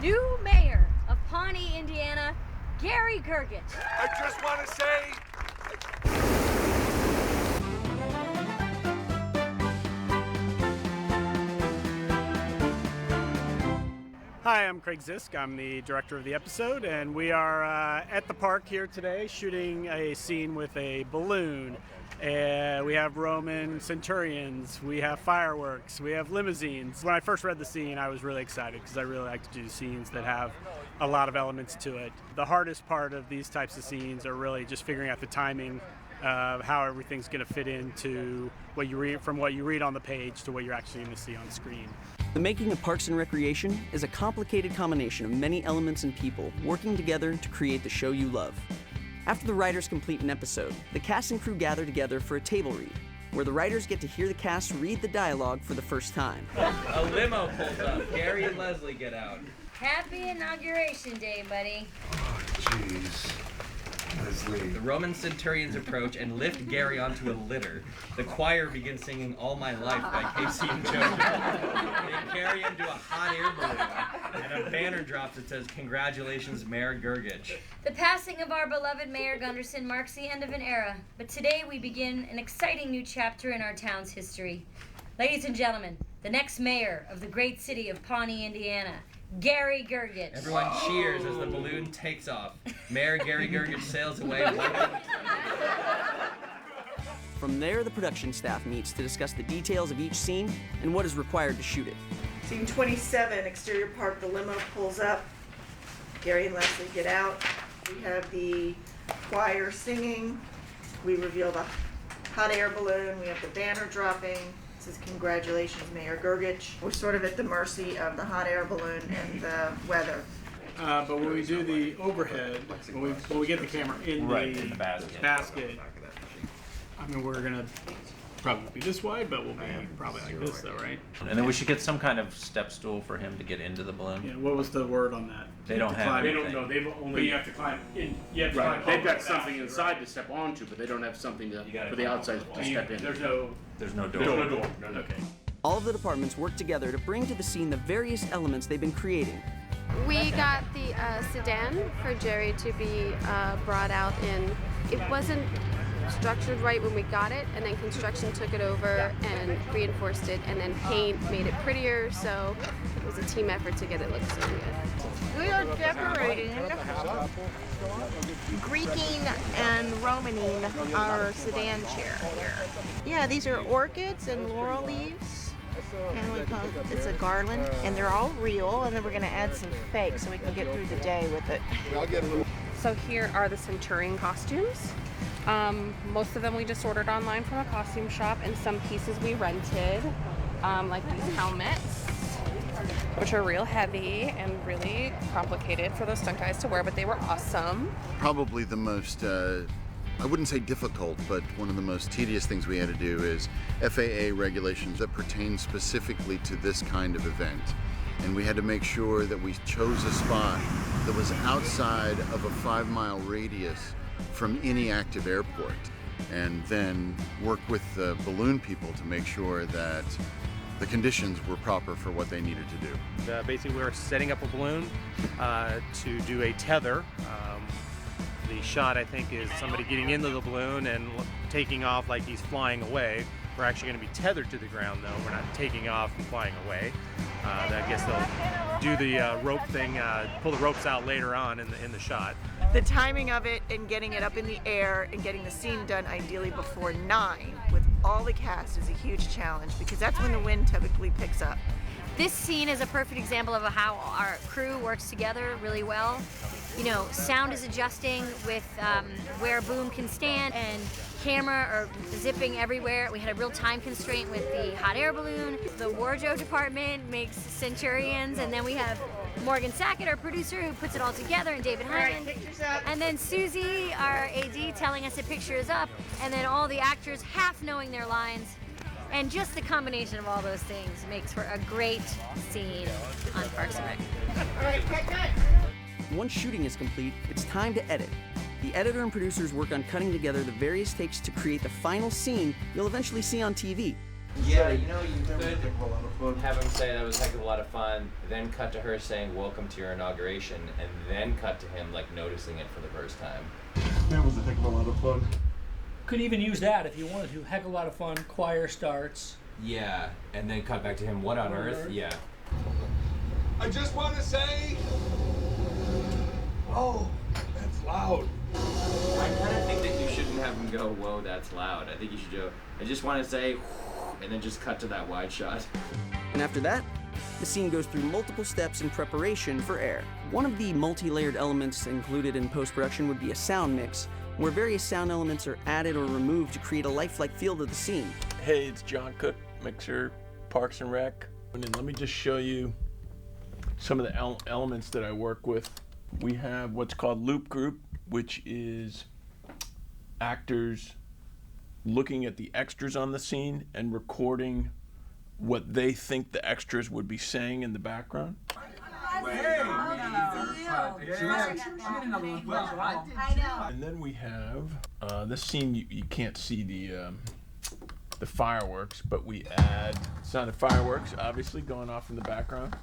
new mayor of Pawnee, Indiana, Gary Gergich. I just want to say... Hi, I'm Craig Zisk. I'm the director of the episode, and we are at the park here today shooting a scene with a balloon. We have Roman centurions, we have fireworks, we have limousines. When I first read the scene, I was really excited because I really like to do scenes that have a lot of elements to it. The hardest part of these types of scenes are really just figuring out the timing of how everything's going to fit into what you read, from what you read on the page to what you're actually going to see on screen. The making of Parks and Recreation is a complicated combination of many elements and people working together to create the show you love. After the writers complete an episode, the cast and crew gather together for a table read, where the writers get to hear the cast read the dialogue for the first time. A limo pulls up. Gary and Leslie get out. Happy Inauguration Day, buddy. Oh, jeez. Leslie. The Roman centurions approach and lift Gary onto a litter. The choir begins singing All My Life by Casey and JoJo. They carry him to a hot air balloon, and a banner drops that says, "Congratulations, Mayor Gergich." The passing of our beloved Mayor Gunderson marks the end of an era, but today we begin an exciting new chapter in our town's history. Ladies and gentlemen, the next mayor of the great city of Pawnee, Indiana, Gary Gergich. Everyone cheers as the balloon takes off. Mayor Gary Gergich sails away. From there, the production staff meets to discuss the details of each scene and what is required to shoot it. Scene 27, exterior park, the limo pulls up. Gary and Leslie get out. We have the choir singing. We reveal the hot air balloon. We have the banner dropping. It says, "Congratulations, Mayor Gergich." We're sort of at the mercy of the hot air balloon and the weather. But when we do the overhead, when we get the camera in the basket, I mean, we're gonna probably be this wide, but we'll be probably like this, though, right? And then we should get some kind of step stool for him to get into the balloon. Yeah. What was the word on that? They don't have They anything. don't know. They've But only. you have to climb in. You have to Right. climb They've over got the something basket. inside to step onto, but they don't have something for the outside to step in. There's no. There's no door. There's no door. No. Okay. All of the departments work together to bring to the scene the various elements they've been creating. We got the sedan for Jerry to be brought out in. It wasn't structured right when we got it, and then construction took it over and reinforced it, and then paint made it prettier, so it was a team effort to get it look so good. We are decorating, Greeking and Romaning our sedan chair here. Yeah, these are orchids and laurel leaves. And we call it's a garland, and they're all real, and then we're going to add some fake so we can get through the day with it. So here are the centurion costumes. Most of them we just ordered online from a costume shop, and some pieces we rented, like these helmets, which are real heavy and really complicated for those stunt guys to wear, but they were awesome. Probably the most, I wouldn't say difficult, but one of the most tedious things we had to do is FAA regulations that pertain specifically to this kind of event. And we had to make sure that we chose a spot that was outside of a 5-mile radius from any active airport, and then work with the balloon people to make sure that the conditions were proper for what they needed to do. Basically, we were setting up a balloon to do a tether. The shot, I think, is somebody getting into the balloon and taking off like he's flying away. We're actually going to be tethered to the ground, though. We're not taking off and flying away. I guess they'll do the rope thing, pull the ropes out later on in the shot. The timing of it and getting it up in the air and getting the scene done ideally before 9 with all the cast is a huge challenge, because that's when the wind typically picks up. This scene is a perfect example of how our crew works together really well. You know, sound is adjusting with where a boom can stand, and camera are zipping everywhere. We had a real time constraint with the hot air balloon. The wardrobe department makes centurions, and then we have Morgan Sackett, our producer, who puts it all together, and David Hyman. And then Susie, our AD, telling us the picture is up, and then all the actors half knowing their lines. And just the combination of all those things makes for a great scene on Parks and Rec. All right, cut. Once shooting is complete, it's time to edit. The editor and producers work on cutting together the various takes to create the final scene you'll eventually see on TV. Yeah, you know, you could have him say that was a heck of a lot of fun, then cut to her saying, welcome to your inauguration, and then cut to him, like, noticing it for the first time. That was a heck of a lot of fun. Could even use that if you wanted to. Heck of a lot of fun. Choir starts. Yeah, and then cut back to him, what on earth? Yeah. I just want to say... Oh, that's loud. I kind of think that you shouldn't have him go, whoa, that's loud. I think you should go, I just want to say, and then just cut to that wide shot. And after that, the scene goes through multiple steps in preparation for air. One of the multi-layered elements included in post-production would be a sound mix, where various sound elements are added or removed to create a lifelike feel to the scene. Hey, it's John Cook, mixer, Parks and Rec. And then let me just show you some of the elements that I work with. We have what's called loop group, which is actors looking at the extras on the scene and recording what they think the extras would be saying in the background. And then we have this scene. You can't see the fireworks, but we add sound of fireworks, obviously going off in the background.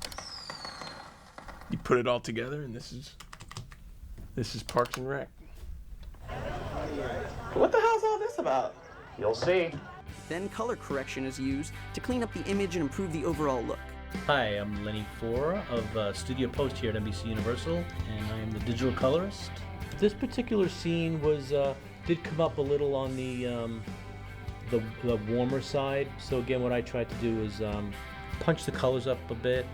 You put it all together, and this is Parks and Rec. What the hell's all this about? You'll see. Then color correction is used to clean up the image and improve the overall look. Hi, I'm Lenny Fora of Studio Post here at NBC Universal, and I am the digital colorist. This particular scene was did come up a little on the warmer side. So again, what I tried to do is punch the colors up a bit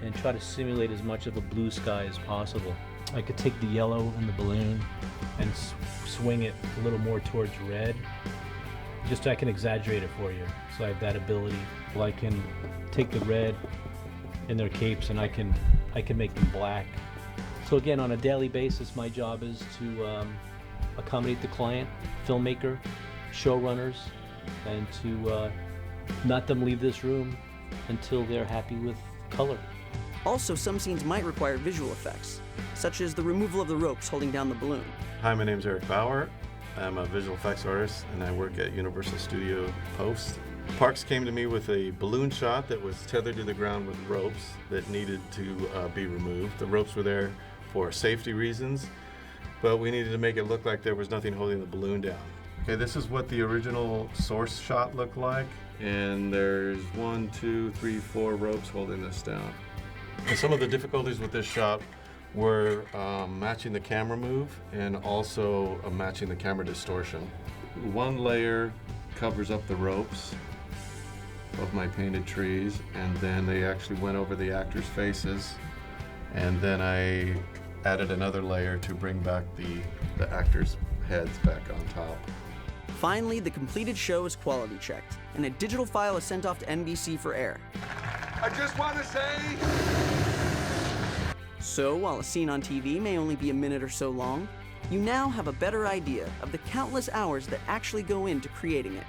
and try to simulate as much of a blue sky as possible. I could take the yellow in the balloon and swing it a little more towards red. Just so I can exaggerate it for you. So I have that ability. Well, I can take the red in their capes and I can make them black. So again, on a daily basis, my job is to accommodate the client, filmmaker, showrunners, and to not them leave this room until they're happy with color. Also, some scenes might require visual effects, such as the removal of the ropes holding down the balloon. Hi, my name's Eric Bauer. I'm a visual effects artist and I work at Universal Studio Post. Parks came to me with a balloon shot that was tethered to the ground with ropes that needed to be removed. The ropes were there for safety reasons, but we needed to make it look like there was nothing holding the balloon down. Okay, this is what the original source shot looked like, and there's 1, 2, 3, 4 ropes holding this down. And some of the difficulties with this shot were matching the camera move and also matching the camera distortion. One layer covers up the ropes of my painted trees, and then they actually went over the actors' faces, and then I added another layer to bring back the actors' heads back on top. Finally, the completed show is quality checked, and a digital file is sent off to NBC for air. I just want to say... So, while a scene on TV may only be a minute or so long, you now have a better idea of the countless hours that actually go into creating it.